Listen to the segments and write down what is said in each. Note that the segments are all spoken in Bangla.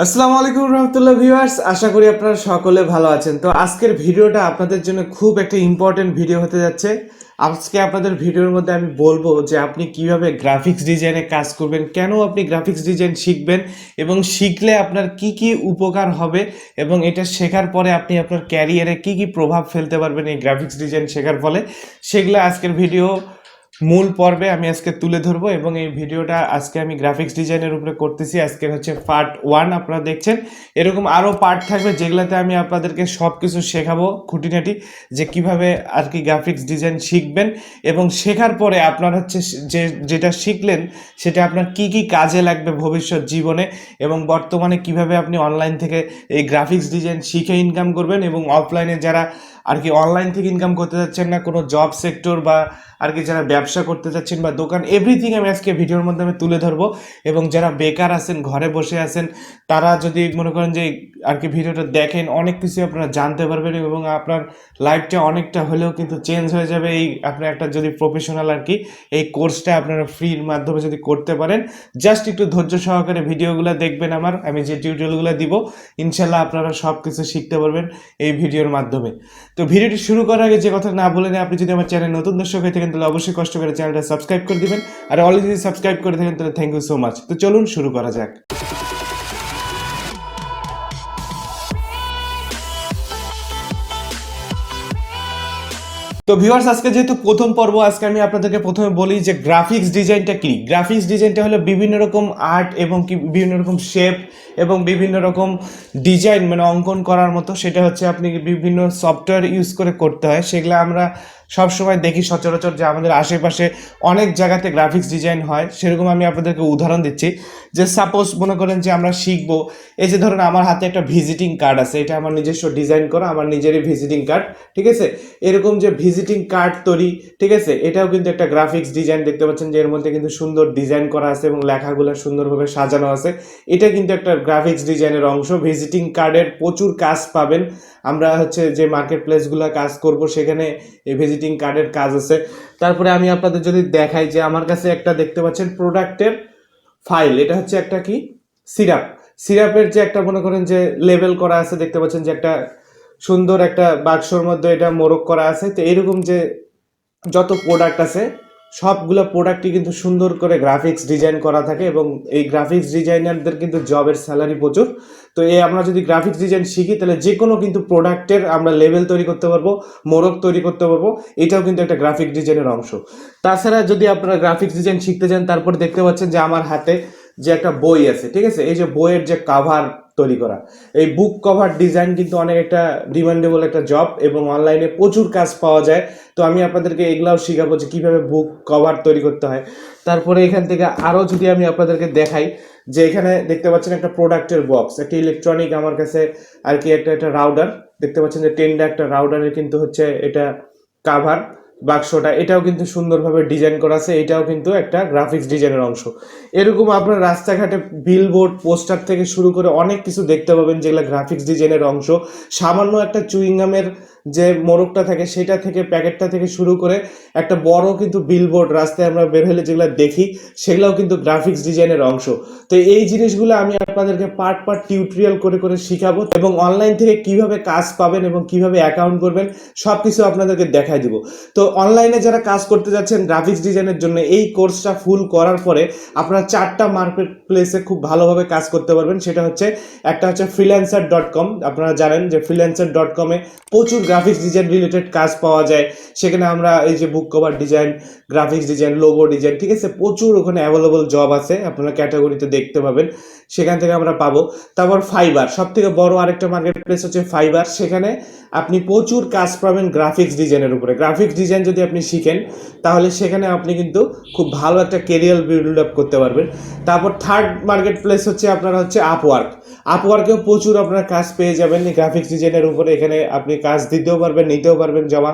আসসালামু আলাইকুম রহমতুল্লাহ ভিউয়ার্স, আশা করি আপনারা সকলে ভালো আছেন। তো আজকের ভিডিওটা আপনাদের জন্য খুব একটা ইম্পর্টেন্ট ভিডিও হতে যাচ্ছে। আজকে আপনাদের ভিডিওর মধ্যে আমি বলবো যে আপনি কিভাবে গ্রাফিক্স ডিজাইনে কাজ করবেন, কেন আপনি গ্রাফিক্স ডিজাইন শিখবেন এবং শিখলে আপনার কি কি উপকার হবে এবং এটা শেখার পরে আপনি আপনার ক্যারিয়ারে কি কি প্রভাব ফেলতে পারবেন এই গ্রাফিক্স ডিজাইন শেখার ফলে, সেগুলো আজকের ভিডিও মূল পর্বে আমি আজকে তুলে ধরবো। এবং এই ভিডিওটা আজকে আমি গ্রাফিক্স ডিজাইনের উপরে করতেছি। আজকের হচ্ছে পার্ট 1 আপনারা দেখছেন। এরকম আরও পার্ট থাকবে যেগুলোতে আমি আপনাদেরকে সব কিছু শেখাবো খুঁটিনাটি, যে কিভাবে আর কি গ্রাফিক্স ডিজাইন শিখবেন এবং শেখার পরে আপনার হচ্ছে যেটা শিখলেন সেটা আপনার কি কি কাজে লাগবে ভবিষ্যৎ জীবনে, এবং বর্তমানে কিভাবে আপনি অনলাইন থেকে এই গ্রাফিক্স ডিজাইন শিখে ইনকাম করবেন, এবং অফলাইনে যারা আর কি অনলাইন থেকে ইনকাম করতে যাচ্ছেন না, কোনো জব সেক্টর বা আর কি যারা ব্যবসা করতে যাচ্ছেন বা দোকান, এভরিথিং আমি আজকে ভিডিওর মাধ্যমে তুলে ধরবো। এবং যারা বেকার আছেন, ঘরে বসে আছেন, তারা যদি মনে করেন যে আর কি ভিডিওটা দেখেন, অনেক কিছু আপনারা জানতে পারবেন এবং আপনার লাইফটা অনেকটা হলেও কিন্তু চেঞ্জ হয়ে যাবে। এই আপনার একটা যদি প্রফেশনাল আর কি এই কোর্সটা আপনারা ফ্রির মাধ্যমে যদি করতে পারেন, জাস্ট একটু ধৈর্য সহকারে ভিডিওগুলো দেখবেন, আমি যে টিউটোরিয়ালগুলো দিব, ইনশাল্লাহ আপনারা সব কিছু শিখতে পারবেন এই ভিডিওর মাধ্যমে। তো ভিডিওটি শুরু করার আগে যে কথা না বলে নেই, আপনি যদি আমার চ্যানেল নতুন দর্শক হয়ে থাকেন তাহলে অবশ্যই কষ্ট করে চ্যানেলটা সাবস্ক্রাইব করে দিবেন, আর অলরেডি যদি সাবস্ক্রাইব করে থাকেন তাহলে থ্যাংক ইউ সো মাচ। তো চলুন শুরু করা যাক। তো ভিউয়ার্স, আজকে যেহেতু প্রথম পর্ব, আজকে আমি আপনাদেরকে প্রথমে বলি যে গ্রাফিক্স ডিজাইনটা কি। গ্রাফিক্স ডিজাইনটা হলো বিভিন্ন রকম আর্ট এবং কি বিভিন্ন রকম শেপ এবং বিভিন্ন রকম ডিজাইন মানে অঙ্কন করার মতো, সেটা হচ্ছে আপনি বিভিন্ন সফটওয়্যার ইউজ করে করতে হয়। সেগুলো আমরা সবসময় দেখি সচরাচর যে আমাদের আশেপাশে অনেক জায়গাতে গ্রাফিক্স ডিজাইন হয়। সেরকম আমি আপনাদেরকে উদাহরণ দিচ্ছি, যে সাপোজ মনে করেন যে আমরা শিখবো, এই যে ধরুন আমার হাতে একটা ভিজিটিং কার্ড আছে, এটা আমার নিজস্ব ডিজাইন করা, আমার নিজেরই ভিজিটিং কার্ড, ঠিক আছে। এরকম যে ভিজিটিং কার্ড তৈরি, ঠিক আছে, এটাও কিন্তু একটা গ্রাফিক্স ডিজাইন। দেখতে পাচ্ছেন যে এর মধ্যে কিন্তু সুন্দর ডিজাইন করা আছে এবং লেখাগুলো সুন্দরভাবে সাজানো আছে। এটা কিন্তু একটা গ্রাফিক্স ডিজাইনের অংশ। ভিজিটিং কার্ডের প্রচুর কাজ পাবেন। আমরা হচ্ছে যে মার্কেট প্লেসগুলো কাজ করব, সেখানে এই ভিজিটিং কার্ডের কাজ আছে। তারপরে আমি আপনাদের যদি দেখাই যে আমার কাছে একটা দেখতে পাচ্ছেন প্রোডাক্টের ফাইল, এটা হচ্ছে একটা কি সিরাপের যে একটা মনে করেন যে লেবেল করা আছে, দেখতে পাচ্ছেন যে একটা সুন্দর একটা বাক্সর মধ্যে এটা মোড়ক করা আছে। তো এরকম যে যত প্রোডাক্ট আছে সবগুলো প্রোডাক্টই কিন্তু সুন্দর করে গ্রাফিক্স ডিজাইন করা থাকে, এবং এই গ্রাফিক্স ডিজাইনারদের কিন্তু জবের স্যালারি প্রচুর। তো এই আমরা যদি গ্রাফিক্স ডিজাইন শিখি তাহলে যে কোনো কিন্তু প্রোডাক্টের আমরা লেবেল তৈরি করতে পারবো, মোড়ক তৈরি করতে পারবো। এটাও কিন্তু একটা গ্রাফিক ডিজাইনের অংশ। তাছাড়া যদি আপনারা গ্রাফিক্স ডিজাইন শিখতে চান, তারপর দেখতে পাচ্ছেন যে আমার হাতে যে একটা বই আছে, ঠিক আছে, এই যে বইয়ের যে কাভার তৈরি করা, এই বুক কভার ডিজাইন কিন্তু অনেক একটা ডিমান্ডেবল একটা জব এবং অনলাইনে প্রচুর কাজ পাওয়া যায়। তো আমি আপনাদেরকে এগুলাও শিখাবো যে কিভাবে বুক কভার তৈরি করতে হয়। তারপরে এখান থেকে আরও যদি আমি আপনাদেরকে দেখাই, যে এখানে দেখতে পাচ্ছেন একটা প্রোডাক্টের বক্স, একটা ইলেকট্রনিক আমার কাছে আর কি একটা রাউডার, দেখতে পাচ্ছেন যে টেন্ডা একটা রাউডারের কিন্তু হচ্ছে এটা কাভার বাক্সটা, এটাও কিন্তু সুন্দরভাবে ডিজাইন করা আছে। এটাও কিন্তু একটা গ্রাফিক্স ডিজাইনের অংশ। এরকম আপনার রাস্তাঘাটে বিলবোর্ড, পোস্টার থেকে শুরু করে অনেক কিছু দেখতে পাবেন যেগুলো গ্রাফিক্স ডিজাইনের অংশ। সামান্য একটা চুইংগামের যে মোড়কটা থাকে সেটা থেকে, প্যাকেটটা থেকে শুরু করে একটা বড় কিন্তু বিলবোর্ড রাস্তায় আমরা বের হলে যেগুলো দেখি, সেগুলোও কিন্তু গ্রাফিক্স ডিজাইনের অংশ। তো এই জিনিসগুলো আমি আপনাদেরকে পার্ট টিউটোরিয়াল করে করে শিখাবো, এবং অনলাইন থেকে কিভাবে কাজ পাবেন এবং কিভাবে অ্যাকাউন্ট করবেন সব কিছু আপনাদেরকে দেখাই দিব। তো অনলাইনে যারা কাজ করতে যাচ্ছেন গ্রাফিক্স ডিজাইনের জন্য, এই কোর্সটা ফুল করার পরে আপনারা 4টা মার্কেট প্লেসে খুব ভালোভাবে কাজ করতে পারবেন। সেটা হচ্ছে একটা হচ্ছে freelancer.com। আপনারা জানেন যে freelancer.com-এ প্রচুর গ্রাফিক্স ডিজাইন রিলেটেড কাজ পাওয়া যায়। সেখানে আমরা এই যে বুক cover design, graphics design, logo design, ঠিক আছে, প্রচুর ওখানে অ্যাভেলেবল জব আছে, আপনারা ক্যাটাগরিতে দেখতে পাবেন, সেখান থেকে আমরা পাবো। তারপর ফাইবার, সব থেকে বড় আরেকটা মার্কেট প্লেস হচ্ছে ফাইবার। সেখানে আপনি প্রচুর কাজ পাবেন গ্রাফিক্স ডিজাইনের উপরে। গ্রাফিক্স ডিজাইন যদি আপনি শিখেন তাহলে সেখানে আপনি কিন্তু খুব ভালো একটা কেরিয়ার বিল্ড আপ করতে পারবেন। তারপর থার্ড মার্কেট প্লেস হচ্ছে আপনারা হচ্ছে আপওয়ার্কেও প্রচুর আপনারা কাজ পেয়ে যাবেন গ্রাফিক্স ডিজাইনের উপরে। এখানে আপনি কাজ দিতেও পারবেন, নিতেও পারবেন জমা।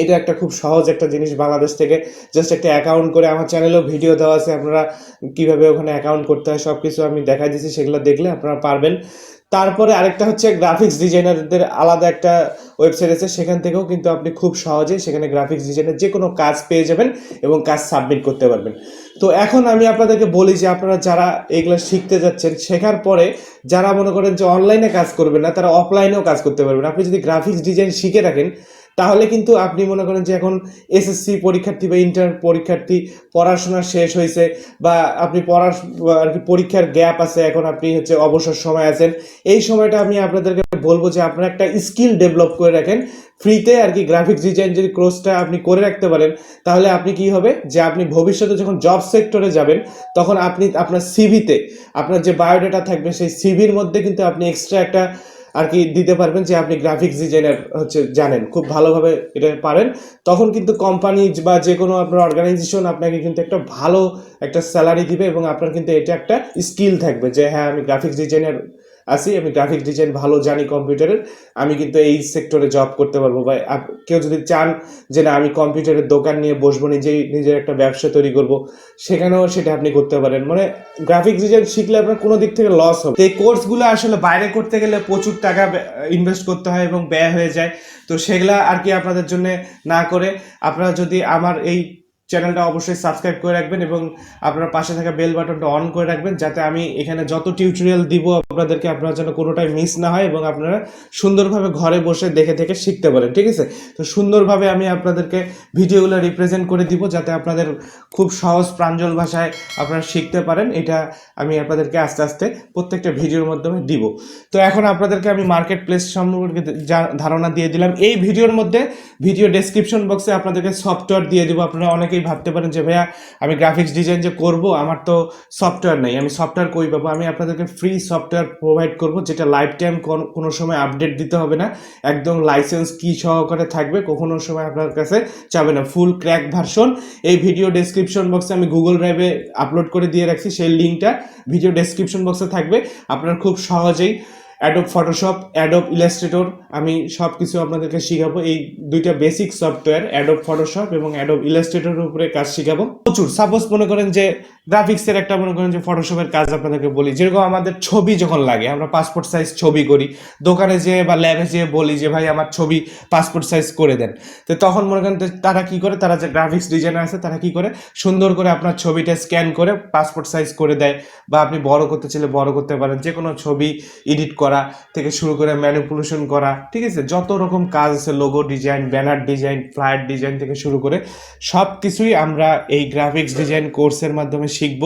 এটা একটা খুব সহজ একটা জিনিস, বাংলাদেশ থেকে জাস্ট একটা অ্যাকাউন্ট করে, আমার চ্যানেলেও ভিডিও দেওয়া আছে, আপনারা কিভাবে ওখানে অ্যাকাউন্ট করতে হয় সব কিছু আমি দেখাই দিচ্ছি, সেগুলো দেখলে আপনারা পারবেন। তারপরে আরেকটা হচ্ছে গ্রাফিক্স ডিজাইনারদের আলাদা একটা ওয়েবসাইট আছে, সেখান থেকেও কিন্তু আপনি খুব সহজেই সেখানে গ্রাফিক্স ডিজাইনের যে কোনো কাজ পেয়ে যাবেন এবং কাজ সাবমিট করতে পারবেন। তো এখন আমি আপনাদেরকে বলি যে আপনারা যারা এগুলো শিখতে যাচ্ছেন, শেখার পরে যারা মনে করেন যে অনলাইনে কাজ করবেন না, তারা অফলাইনেও কাজ করতে পারবেন। আপনি যদি গ্রাফিক্স ডিজাইন শিখে রাখেন, তাহলে কিন্তু আপনি মনে করেন যে এখন এসএসসি পরীক্ষার্থী বা ইন্টার পরীক্ষার্থী, পড়াশোনা শেষ হয়েছে বা আপনি পড়ার আর কি পরীক্ষার গ্যাপ আছে, এখন আপনি হচ্ছে অবসর সময় আছেন, এই সময়টা আমি আপনাদেরকে বলবো যে আপনারা একটা স্কিল ডেভেলপ করে রাখেন ফ্রিতে আর কি। গ্রাফিক্স ডিজাইন যদি কোর্সটা আপনি করে রাখতে পারেন, তাহলে আপনি কি হবে যে আপনি ভবিষ্যতে যখন জব সেক্টরে যাবেন, তখন আপনি আপনার সিভিতে আপনার যে বায়োডাটা থাকবে, সেই সিভির মধ্যে কিন্তু আপনি এক্সট্রা একটা আর কি দিতে পারবেন যে আপনি গ্রাফিক্স ডিজাইনার হচ্ছে জানেন, খুব ভালোভাবে এটা পারেন। তখন কিন্তু কোম্পানি বা যে কোনো আপনার অর্গানাইজেশন আপনাকে কিন্তু একটা ভালো একটা স্যালারি দিবে এবং আপনার কিন্তু এটা একটা স্কিল থাকবে যে হ্যাঁ, আমি গ্রাফিক্স ডিজাইনার আছি, আমি গ্রাফিক্স ডিজাইন ভালো জানি কম্পিউটারের, আমি কিন্তু এই সেক্টরে জব করতে পারবো। বা কেউ যদি চান যে না, আমি কম্পিউটারের দোকান নিয়ে বসবো, নিজের একটা ব্যবসা তৈরি করব, সেখানেও সেটা আপনি করতে পারেন। মানে গ্রাফিক্স ডিজাইন শিখলে আপনার কোনো দিক থেকে লস হবে। এই কোর্সগুলো আসলে বাইরে করতে গেলে প্রচুর টাকা ইনভেস্ট করতে হয় এবং ব্যয় হয়ে যায়। তো সেগুলা আর কি আপনাদের জন্য না করে, আপনারা যদি আমার এই চ্যানেলটা অবশ্যই সাবস্ক্রাইব করে রাখবেন এবং আপনার পাশে থাকা বেল বাটনটা অন করে রাখবেন, যাতে আমি এখানে যত টিউটোরিয়াল দিব আপনাদেরকে, আপনার যেন কোনোটাই মিস না হয় এবং আপনারা সুন্দরভাবে ঘরে বসে দেখে থেকে শিখতে পারেন। ঠিক আছে? তো সুন্দরভাবে আমি আপনাদেরকে ভিডিওগুলো রিপ্রেজেন্ট করে দিব, যাতে আপনাদের খুব সহজ প্রাঞ্জল ভাষায় আপনারা শিখতে পারেন। এটা আমি আপনাদেরকে আস্তে আস্তে প্রত্যেকটা ভিডিওর মাধ্যমে দিব। তো এখন আপনাদেরকে আমি মার্কেট প্লেস সম্পর্কে ধারণা দিয়ে দিলাম। এই ভিডিওর মধ্যে ভিডিও ডেসক্রিপশন বক্সে আপনাদেরকে সফটওয়্যার দিয়ে দেবো। আপনারা অনেকেই ভাবতে পারেন যে ভাইয়া, আমি গ্রাফিক্স ডিজাইন যে করব, আমার তো সফটওয়্যার নেই, আমি সফটওয়্যার কই পাবো? আমি আপনাদেরকে ফ্রি সফটওয়্যার প্রোভাইড করব, যেটা লাইফ টাইম কোনো সময় আপডেট দিতে হবে না, একদম লাইসেন্স কি সহকারে থাকবে, কখনো সময় আপনার কাছে যাবে না, ফুল ক্র্যাক ভার্সন। এই ভিডিও ডেসক্রিপশন বক্সে আমি গুগল ড্রাইভে আপলোড করে দিয়ে রাখছি, সেই লিঙ্কটা ভিডিও ডেসক্রিপশন বক্সে থাকবে। আপনারা খুব সহজেই অ্যাডোব ফটোশপ, অ্যাডোব ইলাস্ট্রেটর, আমি সব কিছু আপনাদেরকে শিখাবো। এই দুইটা বেসিক সফটওয়্যার, অ্যাডোব ফটোশপ এবং অ্যাডোব ইলাস্ট্রেটরের উপরে কাজ শিখাবো প্রচুর। সাপোজ মনে করেন যে গ্রাফিক্সের একটা মনে করেন যে ফটোশপের কাজ আপনাদেরকে বলি, যেরকম আমাদের ছবি যখন লাগে, আমরা পাসপোর্ট সাইজ ছবি করি, দোকানে যেয়ে বা ল্যাবে যেয়ে বলি যে ভাই আমার ছবি পাসপোর্ট সাইজ করে দেন। তো তখন মনে করেন তারা কি করে, তারা যে গ্রাফিক্স ডিজাইনার আছে তারা কি করে, সুন্দর করে আপনার ছবিটা স্ক্যান করে পাসপোর্ট সাইজ করে দেয়। বা আপনি বড় করতে চাইলে বড় করতে পারেন, যে কোনো ছবি এডিট করা থেকে শুরু করে ম্যানিপুলেশন করা, ঠিক আছে, যত রকম কাজ আছে, logo design, banner design, flyer design থেকে শুরু করে সব কিছুই আমরা এই গ্রাফিক্স ডিজাইন কোর্সের মাধ্যমে শিখব।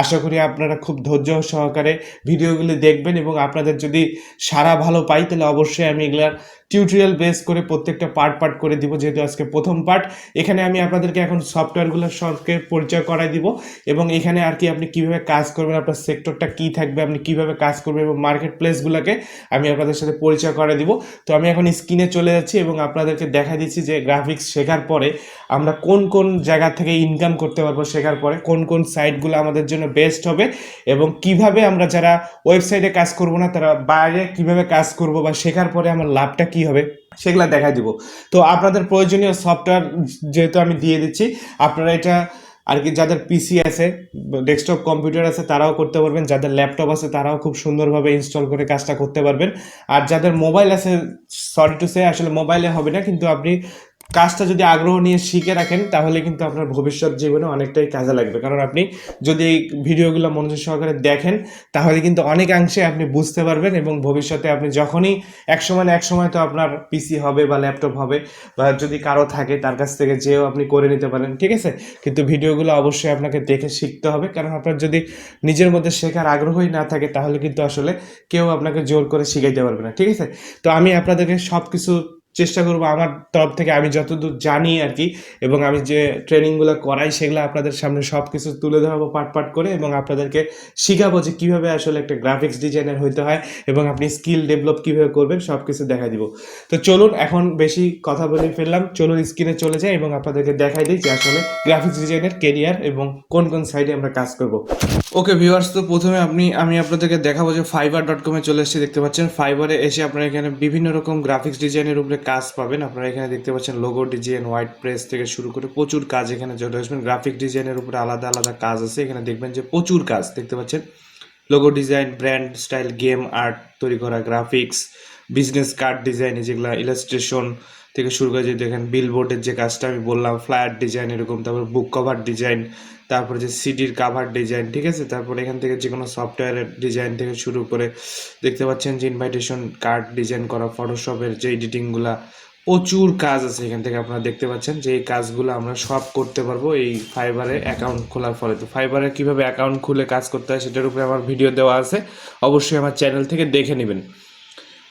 আশা করি আপনারা খুব ধৈর্য সহকারে ভিডিওগুলি দেখবেন এবং আপনাদের যদি সারা ভালো পাই, তাহলে অবশ্যই আমি এগুলার টিউটোরিয়াল বেস করে প্রত্যেকটা পার্ট করে দিব। যেহেতু আজকে প্রথম পার্ট, এখানে আমি আপনাদেরকে এখন সফটওয়্যারগুলোর সঙ্গে পরিচয় করাই দিব এবং এখানে আর কি আপনি কিভাবে কাজ করবেন, আপনার সেক্টরটা কি থাকবে, আপনি কিভাবে কাজ করবেন এবং মার্কেট প্লেসগুলোকে আমি আপনাদের সাথে পরিচয় করে দিব। তো আমি এখন স্ক্রিনে চলে যাচ্ছি এবং আপনাদেরকে দেখা দিচ্ছি যে গ্রাফিক্স শেখার পরে আমরা কোন কোন জায়গা থেকে ইনকাম করতে পারবো, শেখার পরে কোন কোন সাইটগুলো আমাদের জন্য বেস্ট হবে এবং কিভাবে আমরা যারা ওয়েবসাইটে কাজ করব না, তারা বাইরে কিভাবে কাজ করব বা শেখার পরে আমার লাভটা কি হবে, সেগুলা দেখাই দিব। তো আপনাদের প্রয়োজনীয় সফটওয়্যার যেহেতু আমি দিয়ে দিচ্ছি, আপনারা এটা আর কি যাদের পিসি আছে, ডেস্কটপ কম্পিউটার আছে, তারাও করতে পারবেন, যাদের ল্যাপটপ আছে তারাও খুব সুন্দরভাবে ইনস্টল করে কাজটা করতে পারবেন। আর যাদের মোবাইল আছে, সরি টু সে, আসলে মোবাইলে হবে না, কিন্তু আপনি কাজটা যদি আগ্রহ নিয়ে শিখে রাখেন, তাহলে কিন্তু আপনার ভবিষ্যৎ জীবনে অনেকটাই কাজে লাগবে। কারণ আপনি যদি এই ভিডিওগুলো মনোযোগ সহকারে দেখেন, তাহলে কিন্তু অনেকাংশে আপনি বুঝতে পারবেন এবং ভবিষ্যতে আপনি যখনই এক সময় তো আপনার পিসি হবে বা ল্যাপটপ হবে, বা যদি কারো থাকে তার কাছ থেকে যেও আপনি করে নিতে পারেন, ঠিক আছে। কিন্তু ভিডিওগুলো অবশ্যই আপনাকে দেখে শিখতে হবে, কারণ আপনার যদি নিজের মধ্যে শেখার আগ্রহই না থাকে, তাহলে কিন্তু আসলে কেউ আপনাকে জোর করে শিখাইতে পারবে না, ঠিক আছে। তো আমি আপনাদেরকে সব কিছু চেষ্টা করবো আমার তরফ থেকে, আমি যতদূর জানি আর কি, এবং আমি যে ট্রেনিংগুলো করাই সেগুলো আপনাদের সামনে সব কিছু তুলে ধরবো পার্ট করে, এবং আপনাদেরকে শিখাবো যে কীভাবে আসলে একটা গ্রাফিক্স ডিজাইনার হইতে হয় এবং আপনি স্কিল ডেভেলপ কীভাবে করবেন, সব কিছু দেখা দিব। তো চলুন, এখন বেশি কথা বলে ফেললাম, চলুন স্ক্রিনে চলে যাই এবং আপনাদেরকে দেখাই দিই যে আসলে গ্রাফিক্স ডিজাইনের কেরিয়ার এবং কোন কোন সাইডে আমরা কাজ করব। ওকে ভিউয়ার্স, তো প্রথমে আমি আপনাদেরকে দেখাবো যে fiverr.com চলে এসেছি। দেখতে পাচ্ছেন ফাইবারে এসে আপনারা এখানে বিভিন্ন রকম গ্রাফিক্স ডিজাইনের উপরে কাজ পাবেন। আপনারা এখানে দেখতে পাচ্ছেন লোগো ডিজাইন, হোয়াইট প্রেস থেকে শুরু করে প্রচুর কাজ এখানে চলে আসবেন। গ্রাফিক ডিজাইনের উপরে আলাদা আলাদা কাজ আছে, এখানে দেখবেন যে প্রচুর কাজ দেখতে পাচ্ছেন। Logo design, brand style, game art তৈরি করা, গ্রাফিক্স, বিজনেস কার্ড ডিজাইন, যেগুলো ইলাস্ট্রেশন থেকে শুরু করে, যে দেখেন বিলবোর্ডের যে কাজটা আমি বললাম, ফ্লায়ার ডিজাইন এরকম, তারপর বুক কভার ডিজাইন, তারপরে যে সিডির কাভার ডিজাইন, ঠিক আছে। তারপরে এখান থেকে যে কোনো সফটওয়্যারের ডিজাইন থেকে শুরু করে দেখতে পাচ্ছেন যে ইনভাইটেশন কার্ড ডিজাইন করা, ফটোশপের যে এডিটিংগুলা, প্রচুর কাজ আছে এখান থেকে। আপনারা দেখতে পাচ্ছেন যে এই কাজগুলো আমরা সব করতে পারবো এই ফাইবারে অ্যাকাউন্ট খোলার ফলে। তো ফাইবারে কীভাবে অ্যাকাউন্ট খুলে কাজ করতে হয় সেটার উপরে আমার ভিডিও দেওয়া আছে, অবশ্যই আমার চ্যানেল থেকে দেখে নেবেন।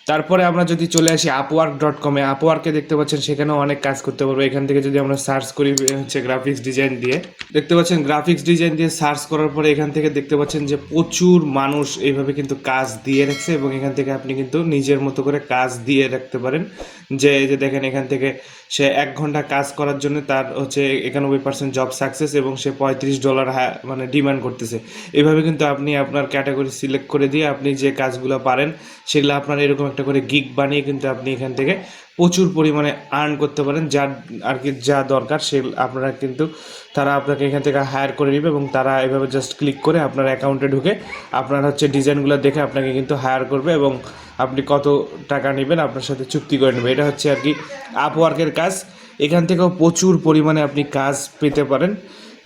তারপরে আমরা যদি চলে আসি আপওয়ার্ক.com আপওয়ার্কে দেখতে পাচ্ছেন সেখানেও অনেক কাজ করতে পারবো। এখান থেকে যদি আমরা সার্চ করি হচ্ছে গ্রাফিক্স ডিজাইন দিয়ে, দেখতে পাচ্ছেন গ্রাফিক্স ডিজাইন দিয়ে সার্চ করার পরে এখান থেকে দেখতে পাচ্ছেন যে প্রচুর মানুষ এইভাবে কিন্তু কাজ দিয়ে রাখছে, এবং এখান থেকে আপনি কিন্তু নিজের মতো করে কাজ দিয়ে রাখতে পারেন। যে দেখেন এখান থেকে সে 1 ঘন্টা কাজ করার জন্য তার হচ্ছে 91% জব সাকসেস, এবং সে $35 মানে ডিমান্ড করতেছে। এভাবে কিন্তু আপনি আপনার ক্যাটাগরি সিলেক্ট করে দিয়ে আপনি যে কাজগুলো পারেন সেগুলো আপনার এরকম একটা করে গিগ বানিয়ে কিন্তু আপনি এখান থেকে প্রচুর পরিমাণে আর্ন করতে পারেন। যার আর কি যা দরকার সে আপনারা কিন্তু তারা আপনাকে এখান থেকে হায়ার করে নেবে, এবং তারা এভাবে জাস্ট ক্লিক করে আপনার অ্যাকাউন্টে ঢুকে আপনার হচ্ছে ডিজাইনগুলো দেখে আপনাকে কিন্তু হায়ার করবে, এবং আপনি কত টাকা নেবেন আপনার সাথে চুক্তি করে নেবে। এটা হচ্ছে আর কি আপওয়ার্কের কাজ। এখান থেকেও প্রচুর পরিমাণে আপনি কাজ পেতে পারেন।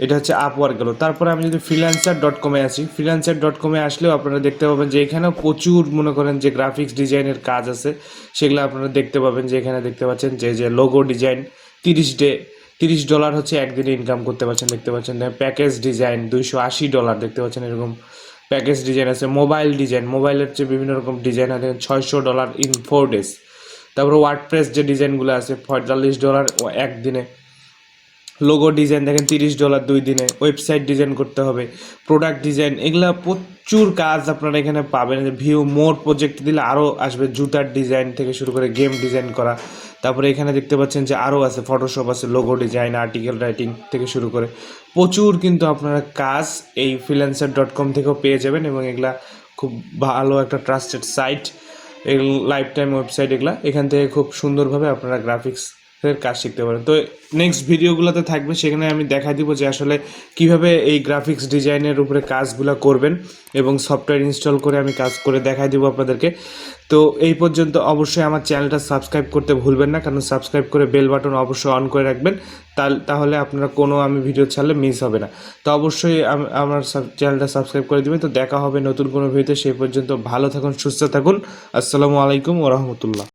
এটা হচ্ছে আপওয়ার্ক গেল। তারপরে আমি যদি freelancer.com আসি, freelancer.com আসলেও আপনারা দেখতে পাবেন যে এখানেও প্রচুর মনে করেন যে গ্রাফিক্স ডিজাইনের কাজ আছে, সেগুলো আপনারা দেখতে পাবেন। যে এখানে দেখতে পাচ্ছেন যে লোগো ডিজাইন $30 হচ্ছে একদিনে ইনকাম করতে পারছেন, দেখতে পাচ্ছেন। প্যাকেজ ডিজাইন $280 দেখতে পাচ্ছেন, এরকম প্যাকেজ ডিজাইন আছে। মোবাইল ডিজাইন, মোবাইলের যে বিভিন্ন রকম ডিজাইন আছে $600 ইন 4 days। তারপরে ওয়ার্ডপ্রেস যে ডিজাইনগুলো আছে $45 একদিনে। লোগো ডিজাইন দেখেন $30 2 দিনে। ওয়েবসাইট ডিজাইন করতে হবে, প্রোডাক্ট ডিজাইন, এগুলা প্রচুর কাজ আপনারা এখানে পাবেন। ভিউ মোর প্রজেক্ট দিলে আরও আসবে, জুতার ডিজাইন থেকে শুরু করে গেম ডিজাইন করা। তারপরে এখানে দেখতে পাচ্ছেন যে আরও আছে, ফটোশপ আছে, লোগো ডিজাইন, আর্টিকেল রাইটিং থেকে শুরু করে প্রচুর কিন্তু আপনারা কাজ এই freelancer.com থেকেও পেয়ে যাবেন, এবং এগুলা খুব ভালো একটা ট্রাস্টেড সাইট, এগুলো লাইফ টাইম ওয়েবসাইট। এগুলা এখান থেকে খুব সুন্দরভাবে আপনারা গ্রাফিক্স কাজ শিখতে পারেন। তো নেক্সট ভিডিওগুলোতে থাকবে, সেখানে আমি দেখা দিব যে আসলে কিভাবে এই গ্রাফিক্স ডিজাইনের উপরে কাজগুলো করবেন, এবং সফটওয়্যার ইনস্টল করে আমি কাজ করে দেখাই দিব আপনাদেরকে। তো এই পর্যন্ত অবশ্যই আমার চ্যানেলটা সাবস্ক্রাইব করতে ভুলবেন না, কারণ সাবস্ক্রাইব করে বেল বাটন অবশ্যই অন করে রাখবেন, তাহলে আপনারা কোনো আমি ভিডিও ছাড়লে মিস হবে না। তো অবশ্যই আমার চ্যানেলটা সাবস্ক্রাইব করে দিবেন। তো দেখা হবে নতুন কোনো ভিডিওতে, সেই পর্যন্ত ভালো থাকুন, সুস্থ থাকুন। আসসালামু আলাইকুম ওয়া রাহমাতুল্লাহ।